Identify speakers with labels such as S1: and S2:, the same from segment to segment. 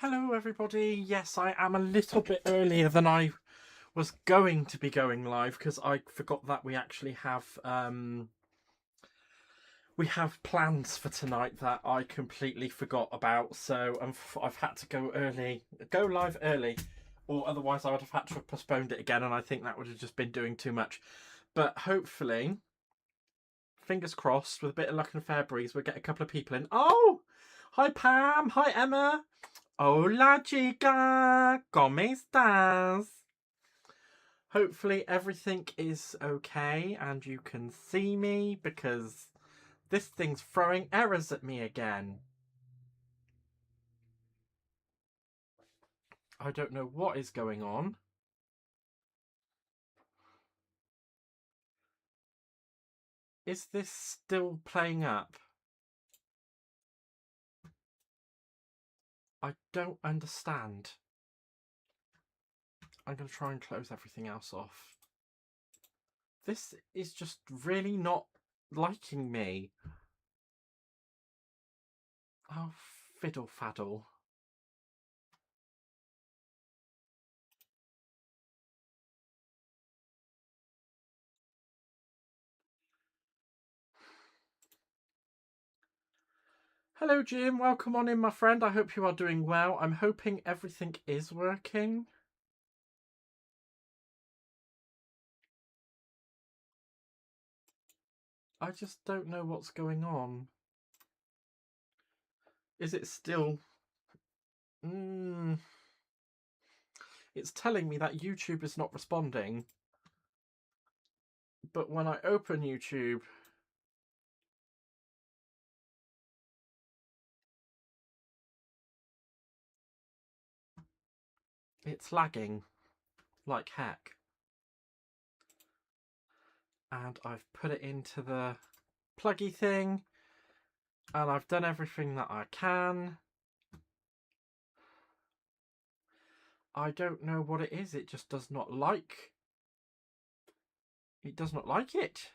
S1: Hello everybody, yes I am a little bit earlier than I was going to be going live because I forgot that we actually have plans for tonight that I completely forgot about, so I've had to go live early, or otherwise I would have had to have postponed it again, and I think that would have just been doing too much. But hopefully, fingers crossed, with a bit of luck and a fair breeze, we'll get a couple of people in. Oh! Hi Pam! Hi Emma! Hola chica, ¿cómo estás? Hopefully everything is okay and you can see me, because this thing's throwing errors at me again. I don't know what is going on. Is this still playing up? I don't understand. I'm going to try and close everything else off. This is just really not liking me. Oh, fiddle faddle. Hello Jim, welcome on in my friend. I hope you are doing well. I'm hoping everything is working. I just don't know what's going on. Is it still... It's telling me that YouTube is not responding. But when I open YouTube... it's lagging like heck. And I've put it into the pluggy thing. And I've done everything that I can. I don't know what it is. It just does not like... It does not like it.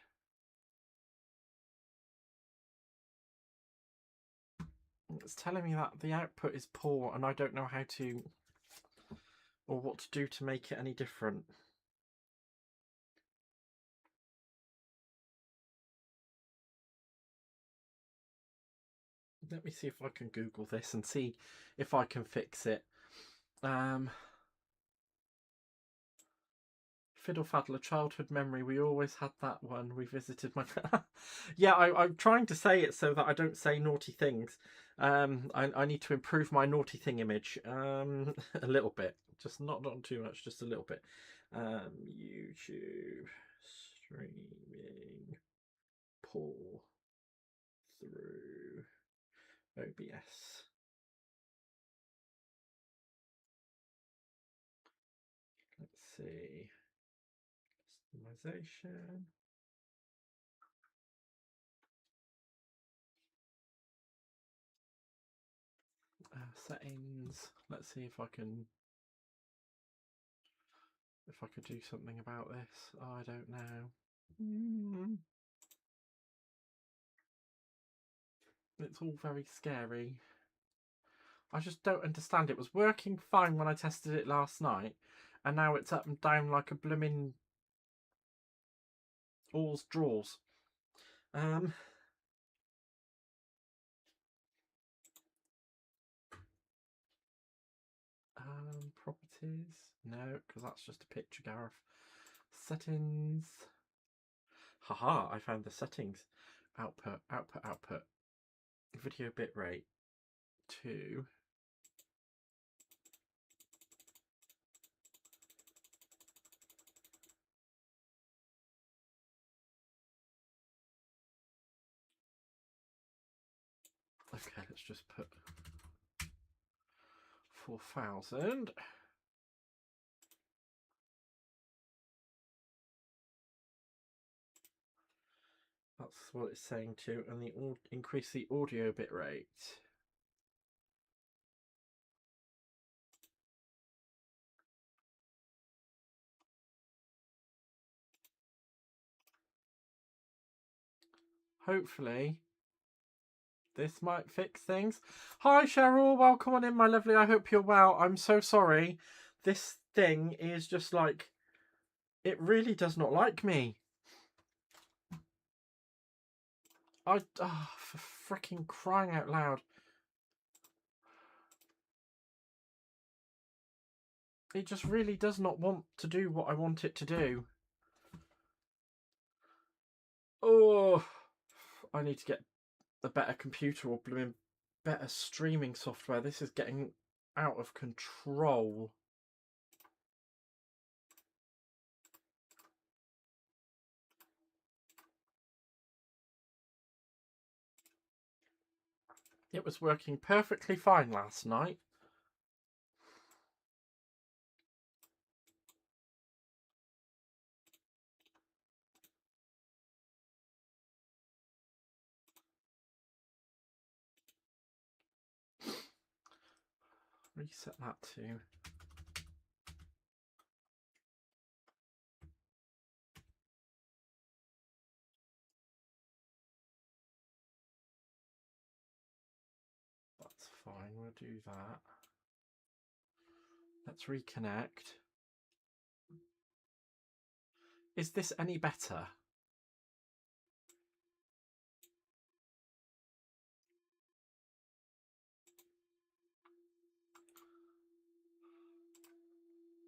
S1: It's telling me that the output is poor and I don't know how to... or what to do to make it any different. Let me see if I can Google this and see if I can fix it. Fiddle Faddle, a childhood memory. We always had that one. We visited my... yeah, I'm trying to say it so that I don't say naughty things. I need to improve my naughty thing image a little bit. Just not too much, just a little bit. YouTube streaming pull through OBS. Let's see. Customization. Settings. Let's see if I can... If I could do something about this, I don't know. It's all very scary. I just don't understand. It was working fine when I tested it last night, and now it's up and down like a blooming all's drawers. Properties. No, because that's just a picture, Gareth. Settings. Haha, I found the settings. Output, output, output. Video bitrate 2. Okay, let's just put 4,000. That's what it's saying too, and increase the audio bitrate. Hopefully this might fix things. Hi Cheryl, welcome on in, my lovely. I hope you're well. I'm so sorry. This thing is just like, it really does not like me. For freaking crying out loud. It just really does not want to do what I want it to do. Oh, I need to get a better computer or blooming better streaming software. This is getting out of control. It was working perfectly fine last night. Reset that too. That's fine, we'll do that. Let's reconnect. Is this any better?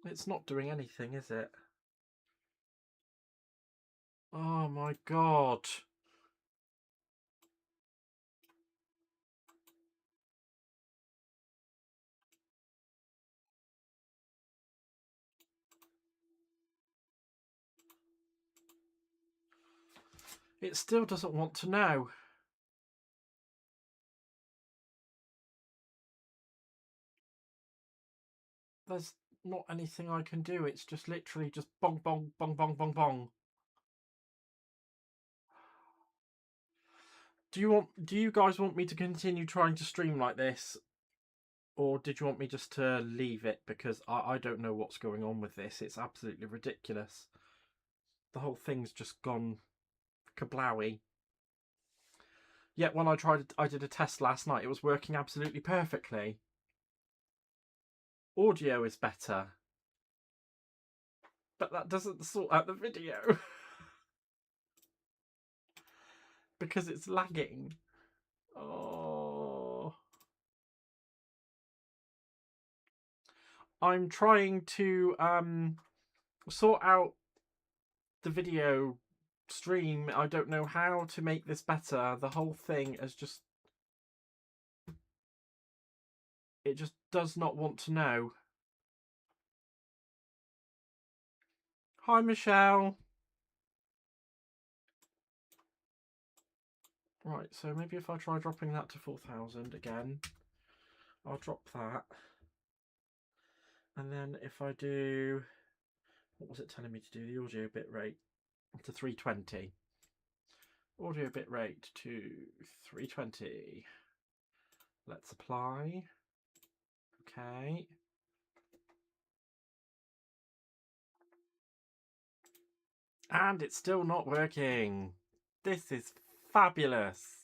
S1: It's not doing anything, is it? Oh my god. It still doesn't want to know. There's not anything I can do. It's just literally just bong, bong, bong, bong, bong, bong. Do you guys want me to continue trying to stream like this? Or did you want me just to leave it? Because I don't know what's going on with this. It's absolutely ridiculous. The whole thing's just gone kablowy. Yet when I did a test last night, it was working absolutely perfectly. Audio is better. But that doesn't sort out the video. Because it's lagging. Oh. I'm trying to sort out the video stream. I don't know how to make this better. The whole thing is just... It just does not want to know. Hi, Michelle. Right, so maybe if I try dropping that to 4,000 again, I'll drop that. And then if I do... What was it telling me to do? The audio bitrate to 320. Audio bitrate to 320. Let's apply. Okay. And it's still not working. This is fabulous.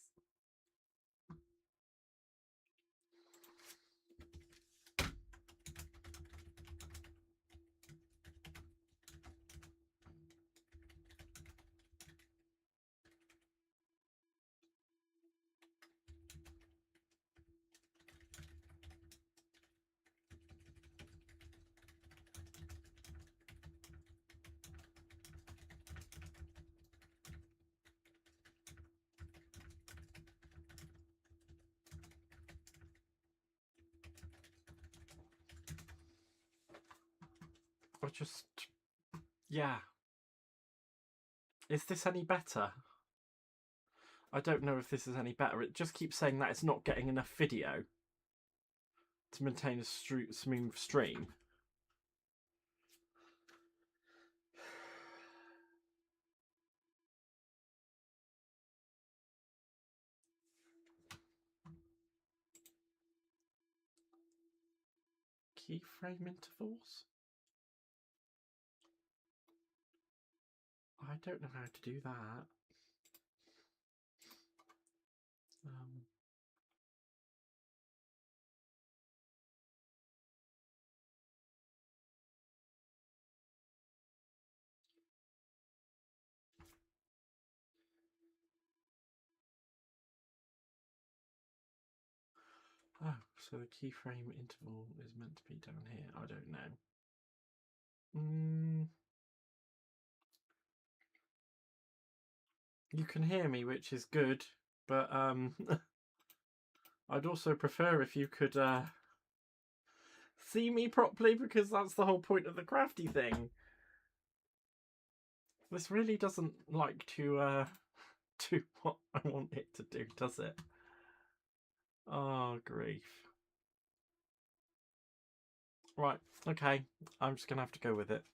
S1: Yeah. Is this any better? I don't know if this is any better. It just keeps saying that it's not getting enough video to maintain a smooth stream. Keyframe intervals? I don't know how to do that. Oh, so the keyframe interval is meant to be down here. I don't know. You can hear me, which is good, but I'd also prefer if you could see me properly, because that's the whole point of the crafty thing. This really doesn't like to do what I want it to do, does it? Oh, grief. Right, okay, I'm just gonna have to go with it.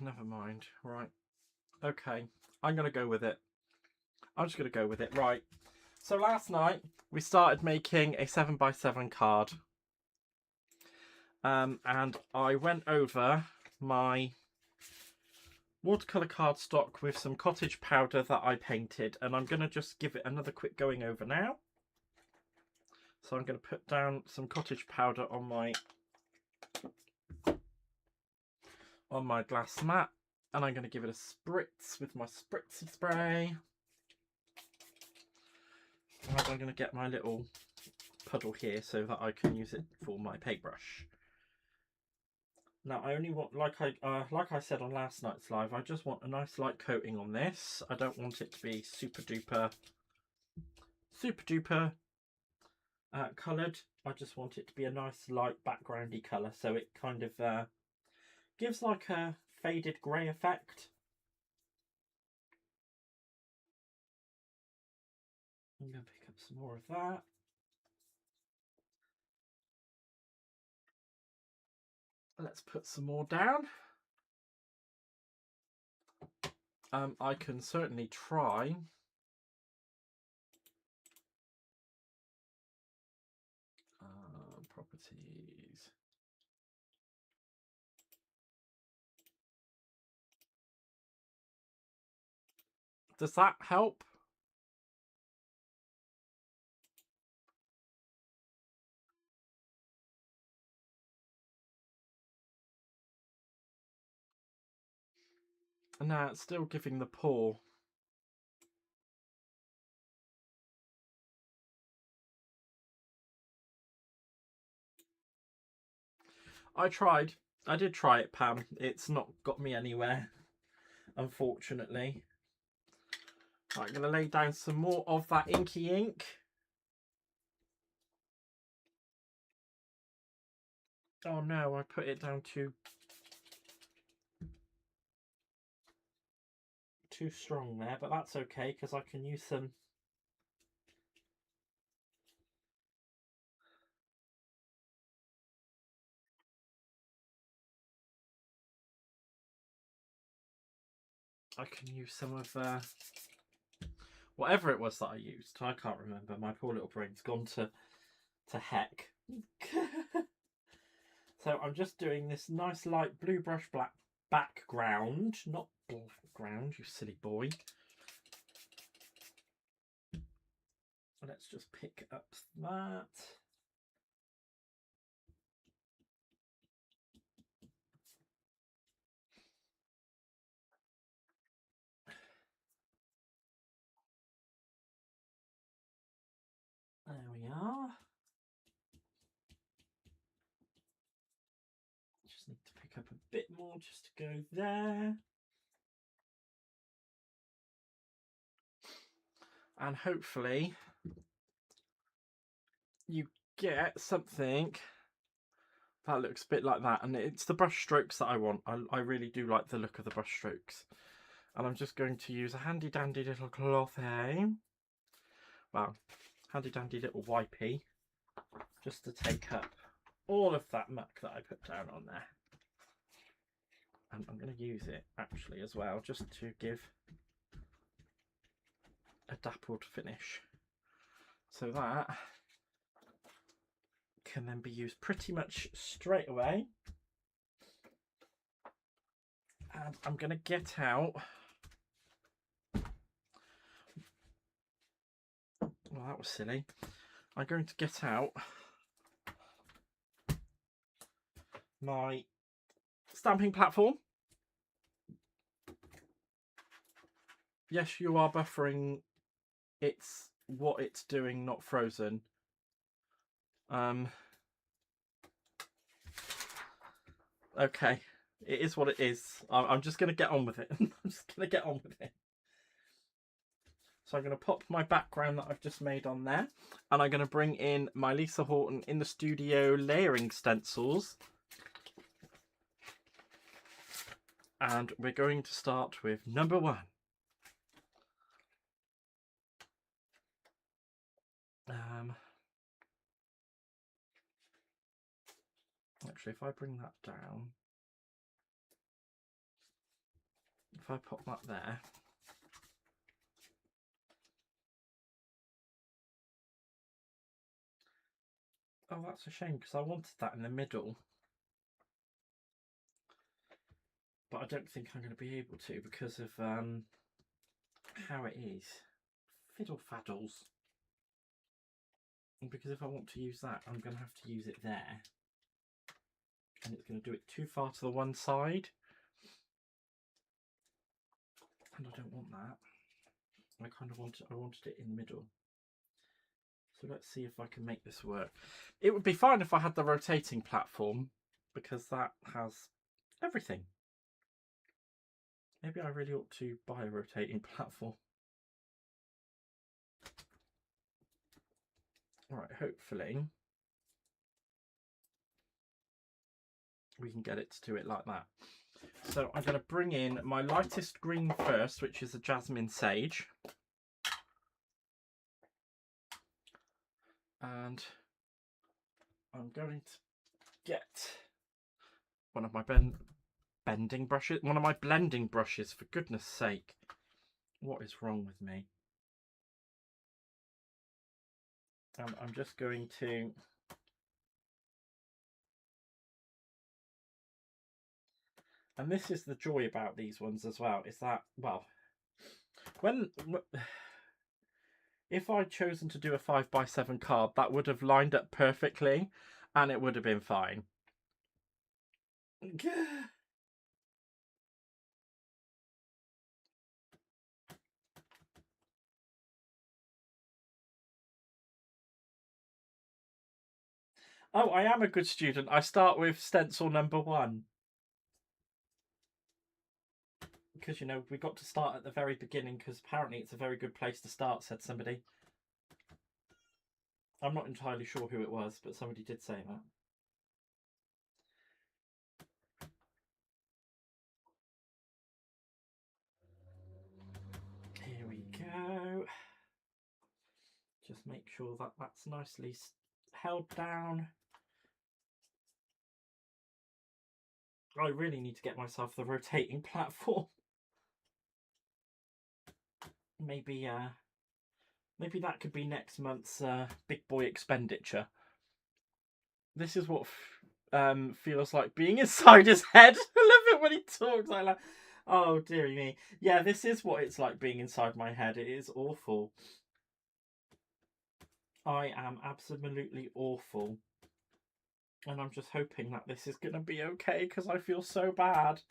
S1: Never mind. Right. Okay. I'm going to go with it. I'm just going to go with it. Right. So last night we started making a 7x7 card. And I went over my watercolour cardstock with some cottage powder that I painted. And I'm going to just give it another quick going over now. So I'm going to put down some cottage powder on my glass mat, and I'm going to give it a spritz with my spritzy spray. And I'm going to get my little puddle here so that I can use it for my paintbrush. Now I only want, like I said on last night's live, I just want a nice light coating on this. I don't want it to be super duper coloured. I just want it to be a nice light backgroundy colour, so it kind of gives like a faded grey effect. I'm going to pick up some more of that. Let's put some more down. I can certainly try properties. Does that help? No, it's still giving the pour. I did try it, Pam. It's not got me anywhere, unfortunately. Right, I'm going to lay down some more of that inky ink. Oh no, I put it down too strong there, but that's okay because I can use some. I can use some of whatever it was that I used. I can't remember. My poor little brain's gone to heck. So I'm just doing this nice light blue brush black background, not background, you silly boy. Let's just pick up that. There we are. Just need to pick up a bit more just to go there. And hopefully you get something that looks a bit like that. And it's the brush strokes that I want. I really do like the look of the brush strokes. And I'm just going to use a handy dandy little cloth here. Well, handy dandy little wipey, just to take up all of that muck that I put down on there. And I'm going to use it actually as well, just to give a dappled finish. So that can then be used pretty much straight away. And I'm going to get out, well, that was silly. I'm going to get out my stamping platform. Yes, you are buffering. It's what it's doing, not frozen. Okay, it is what it is. I'm just going to get on with it. I'm just going to get on with it. So I'm going to pop my background that I've just made on there. And I'm going to bring in my Lisa Horton in the studio layering stencils. And we're going to start with number 1. Actually, if I bring that down, if I pop that there, oh, that's a shame because I wanted that in the middle, but I don't think I'm going to be able to because of how it is. Fiddle faddles. Because if I want to use that, I'm going to have to use it there. And it's going to do it too far to the one side. And I don't want that. I kind of wanted it in the middle. So let's see if I can make this work. It would be fine if I had the rotating platform, because that has everything. Maybe I really ought to buy a rotating platform. Alright, hopefully we can get it to do it like that. So I'm going to bring in my lightest green first, which is a jasmine sage. And I'm going to get one of my bending brushes, one of my blending brushes, for goodness sake. What is wrong with me? I'm just going to and this is the joy about these ones as well, is that, well, if I'd chosen to do a 5x7 card, that would have lined up perfectly and it would have been fine. Oh, I am a good student. I start with stencil number 1. Because, you know, we got to start at the very beginning because apparently it's a very good place to start, said somebody. I'm not entirely sure who it was, but somebody did say that. Here we go. Just make sure that that's nicely held down. I really need to get myself the rotating platform. Maybe that could be next month's big boy expenditure. This is what feels like being inside his head. I love it when he talks like that. Oh, dearie me. Yeah, this is what it's like being inside my head. It is awful. I am absolutely awful. And I'm just hoping that this is going to be okay because I feel so bad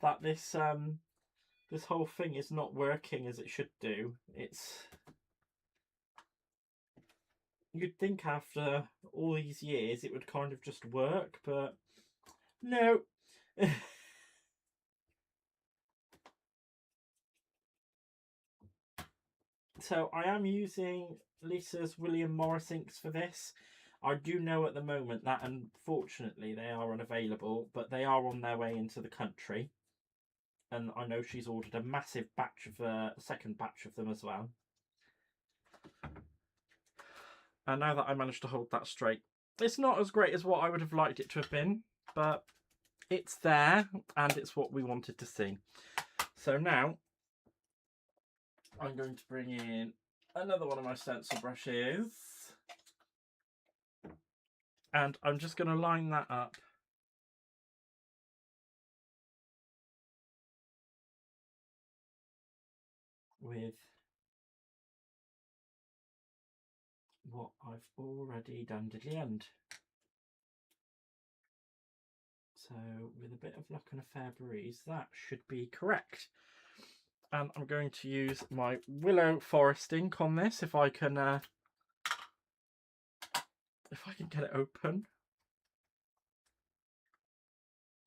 S1: that this whole thing is not working as it should do. You'd think after all these years it would kind of just work, but no. So I am using Lisa's William Morris inks for this. I do know at the moment that unfortunately they are unavailable, but they are on their way into the country. And I know she's ordered a massive batch of a second batch of them as well. And now that I managed to hold that straight, it's not as great as what I would have liked it to have been, but it's there and it's what we wanted to see. So now I'm going to bring in another one of my stencil brushes and I'm just going to line that up with what I've already done to the end. So with a bit of luck and a fair breeze, that should be correct. And I'm going to use my Willow Forest ink on this if I can get it open.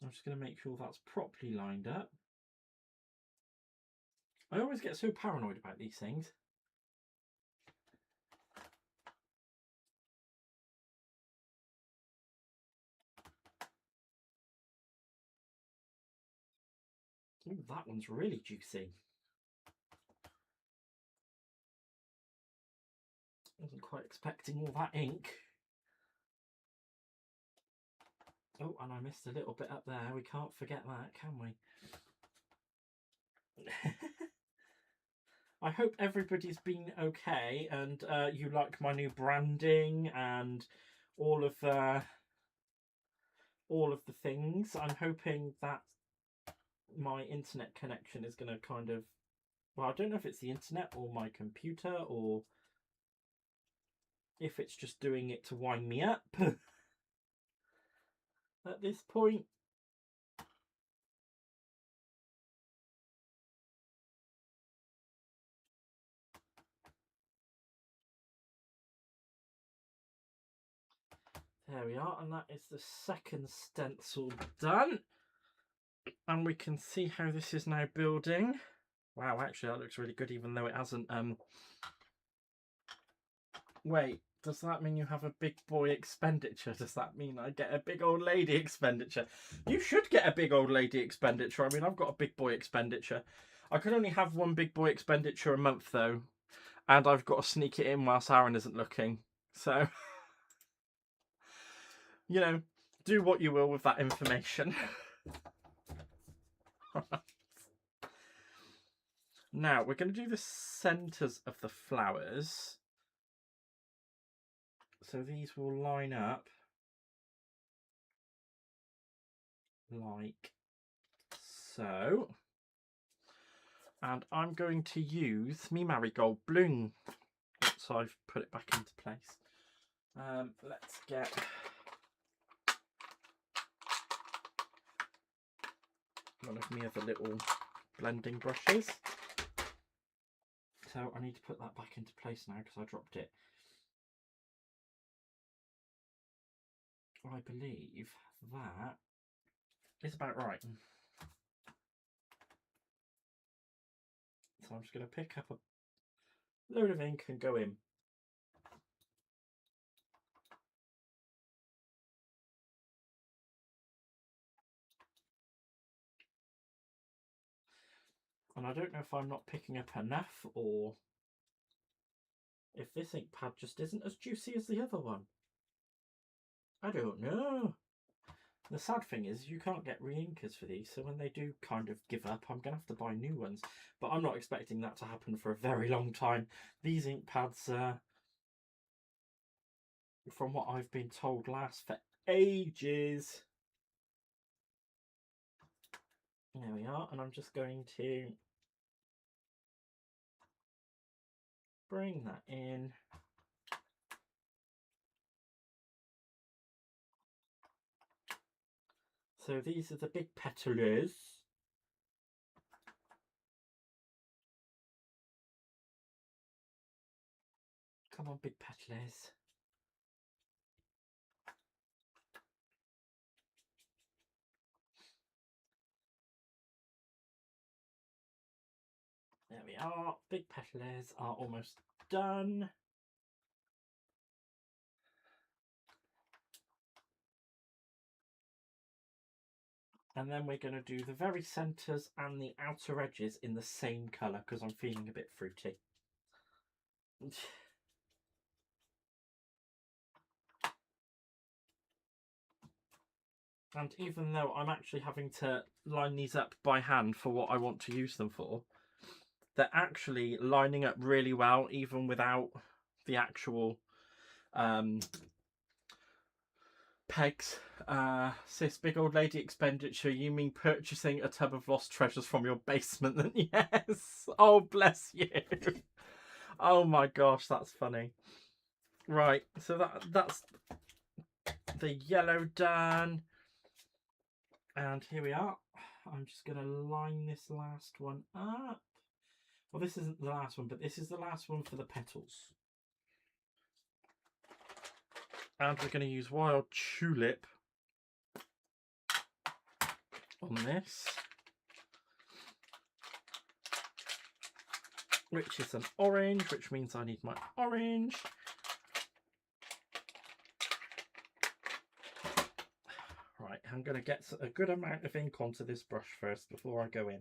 S1: I'm just going to make sure that's properly lined up. I always get so paranoid about these things. Ooh, that one's really juicy. Wasn't quite expecting all that ink. Oh, and I missed a little bit up there. We can't forget that, can we? I hope everybody's been okay and you like my new branding and all of the things. I'm hoping that my internet connection is going to kind of, well, I don't know if it's the internet or my computer or if it's just doing it to wind me up at this point. There we are, and that is the second stencil done. And we can see how this is now building. Wow, actually that looks really good even though it hasn't Wait, does that mean you have a big boy expenditure? Does that mean I get a big old lady expenditure? You should get a big old lady expenditure. I mean, I've got a big boy expenditure. I can only have one big boy expenditure a month though. And I've got to sneak it in whilst Aaron isn't looking. So, you know, do what you will with that information. Now, we're going to do the centres of the flowers. So these will line up like so. And I'm going to use me marigold bloom once I've put it back into place. Let's get one of my other little blending brushes. So I need to put that back into place now because I dropped it. I believe that is about right. So I'm just going to pick up a load of ink and go in. And I don't know if I'm not picking up enough or if this ink pad just isn't as juicy as the other one. I don't know. The sad thing is you can't get re-inkers for these, so when they do kind of give up, I'm going to have to buy new ones. But I'm not expecting that to happen for a very long time. These ink pads, from what I've been told, last for ages. There we are, and I'm just going to bring that in. So these are the big petals. Come on, big petals. There we are. Big petals are almost done. And then we're going to do the very centres and the outer edges in the same colour because I'm feeling a bit fruity. And even though I'm actually having to line these up by hand for what I want to use them for, they're actually lining up really well even without the actual pegs. Sis, big old lady expenditure, you mean purchasing a tub of lost treasures from your basement then? Yes. Oh, bless you. Oh my gosh, that's funny. Right, so that's the yellow done. And here we are. I'm just going to line this last one up. Well, this isn't the last one, but this is the last one for the petals. And we're going to use Wild Tulip on this, which is an orange, which means I need my orange. Right, I'm going to get a good amount of ink onto this brush first before I go in.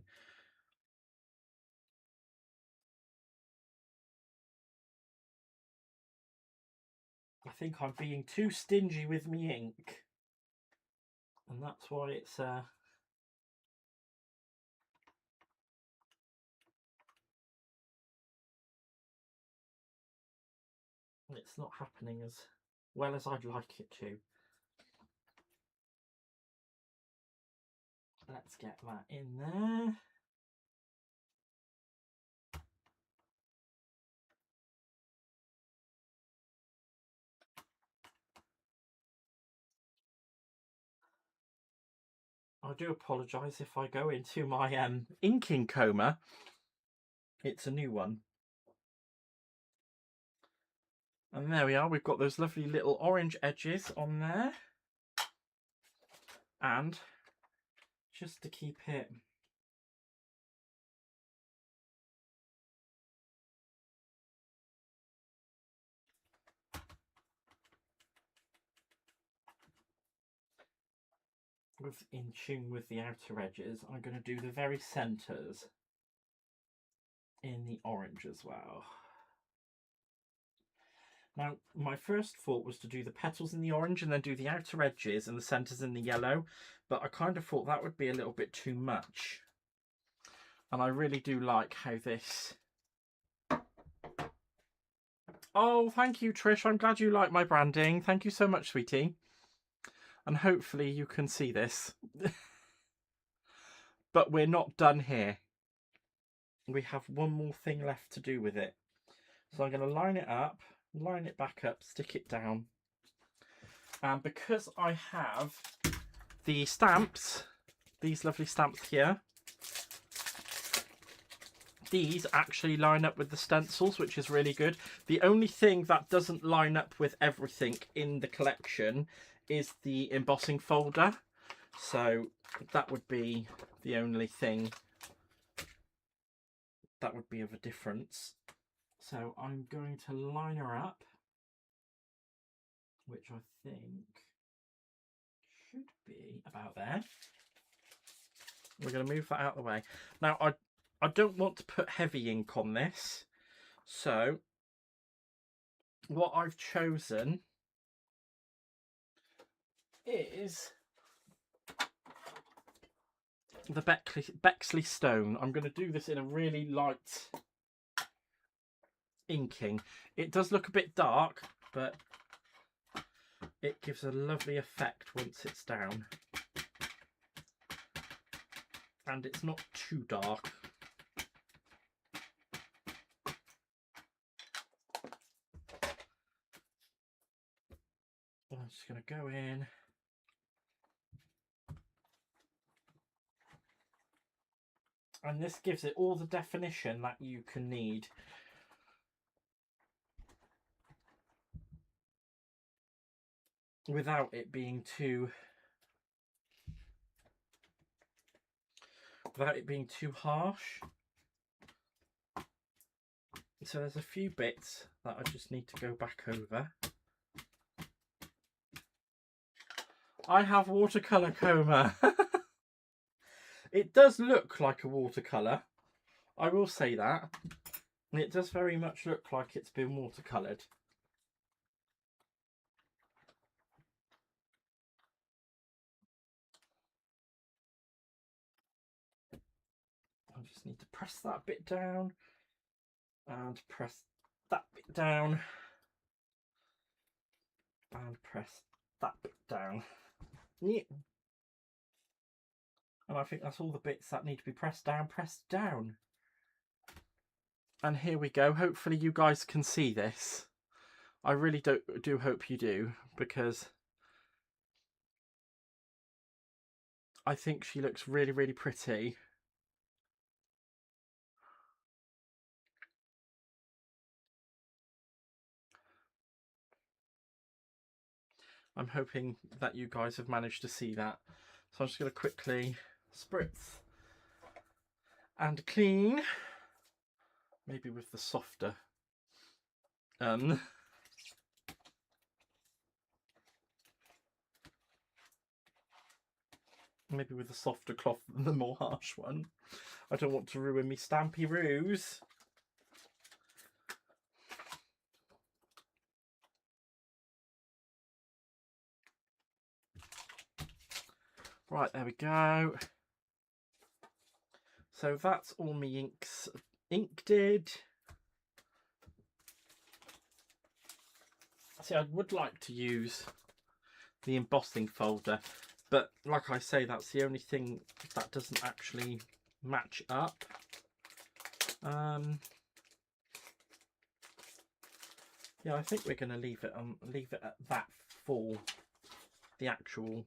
S1: I think I'm being too stingy with me ink, and that's why it's not happening as well as I'd like it to. Let's get that in there. I do apologise if I go into my inking coma. It's a new one. And there we are, we've got those lovely little orange edges on there. And just to keep it in tune with the outer edges, I'm going to do the very centres in the orange as well. Now, my first thought was to do the petals in the orange and then do the outer edges and the centres in the yellow, but I kind of thought that would be a little bit too much. And I really do like how this... Oh, thank you, Trish. I'm glad you like my branding. Thank you so much, sweetie. And hopefully you can see this. But we're not done here. We have one more thing left to do with it. So I'm going to line it up, line it back up, stick it down. And because I have the stamps, these lovely stamps here, these actually line up with the stencils, which is really good. The only thing that doesn't line up with everything in the collection is the embossing folder. So that would be the only thing that would be of a difference. So I'm going to line her up, which I think should be about there. We're going to move that out of the way. Now, I don't want to put heavy ink on this. So what I've chosen is the Bexley Stone. I'm going to do this in a really light inking. It does look a bit dark, but it gives a lovely effect once it's down. And it's not too dark. I'm just going to go in. And this gives it all the definition that you can need. Without it being too harsh. So there's a few bits that I just need to go back over. I have watercolour coma. It does look like a watercolour, I will say that. And it does very much look like it's been watercoloured. I just need to press that bit down and press that bit down and press that bit down. Yeah. And I think that's all the bits that need to be pressed down. And here we go. Hopefully you guys can see this. I really do hope you do, because I think she looks really, really pretty. I'm hoping that you guys have managed to see that. So I'm just going to quickly spritz and clean. Maybe with the softer. Maybe with a softer cloth than the more harsh one. I don't want to ruin me stampy roos. Right, there we go. So that's all me inks inked. See, I would like to use the embossing folder, but like I say, that's the only thing that doesn't actually match up. Yeah, I think we're going to leave it at that for the actual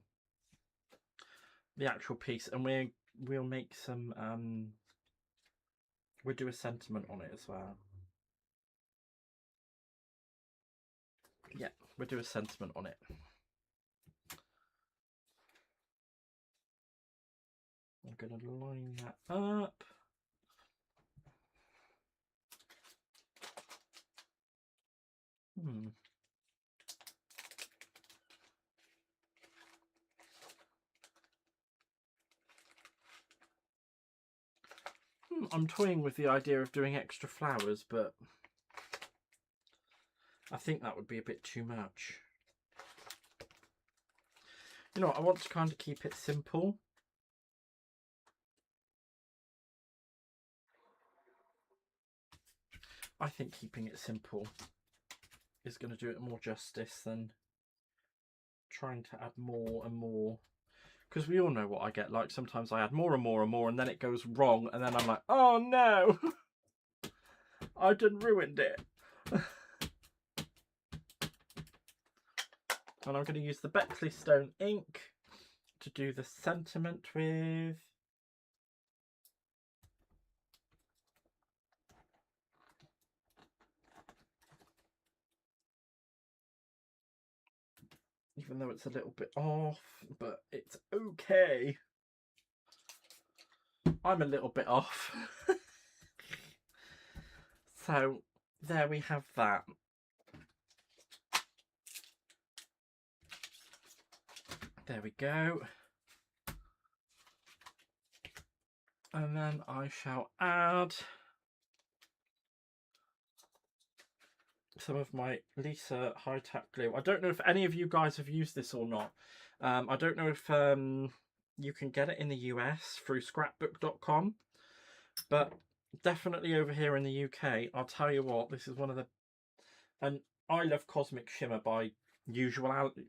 S1: piece, and we'll make some we'll do a sentiment on it as well. Yeah, we'll do a sentiment on it. I'm going to line that up. I'm toying with the idea of doing extra flowers, but I think that would be a bit too much. You know what, I want to kind of keep it simple. I think keeping it simple is going to do it more justice than trying to add more and more. Because we all know what I get like. Sometimes I add more and more and more, and then it goes wrong, and then I'm like, oh no, I done ruined it. And I'm going to use the Bexley Stone ink to do the sentiment with. even though it's a little bit off, but it's okay. I'm a little bit off. So there we have that. There we go. And then I shall add some of my Lisa high tack glue. I don't know if any of you guys have used this or not. I don't know if you can get it in the US through scrapbook.com, but definitely over here in the UK, I'll tell you what, this is one of the, and I love Cosmic Shimmer by usuality.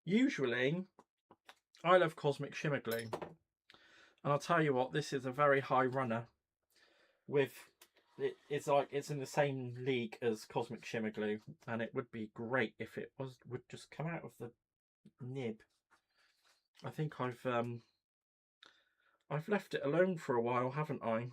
S1: Usually, I love Cosmic Shimmer glue, and I'll tell you what, this is a very high runner. With it's like it's in the same league as Cosmic Shimmer glue, and it would be great if it would just come out of the nib. I think I've left it alone for a while, haven't I?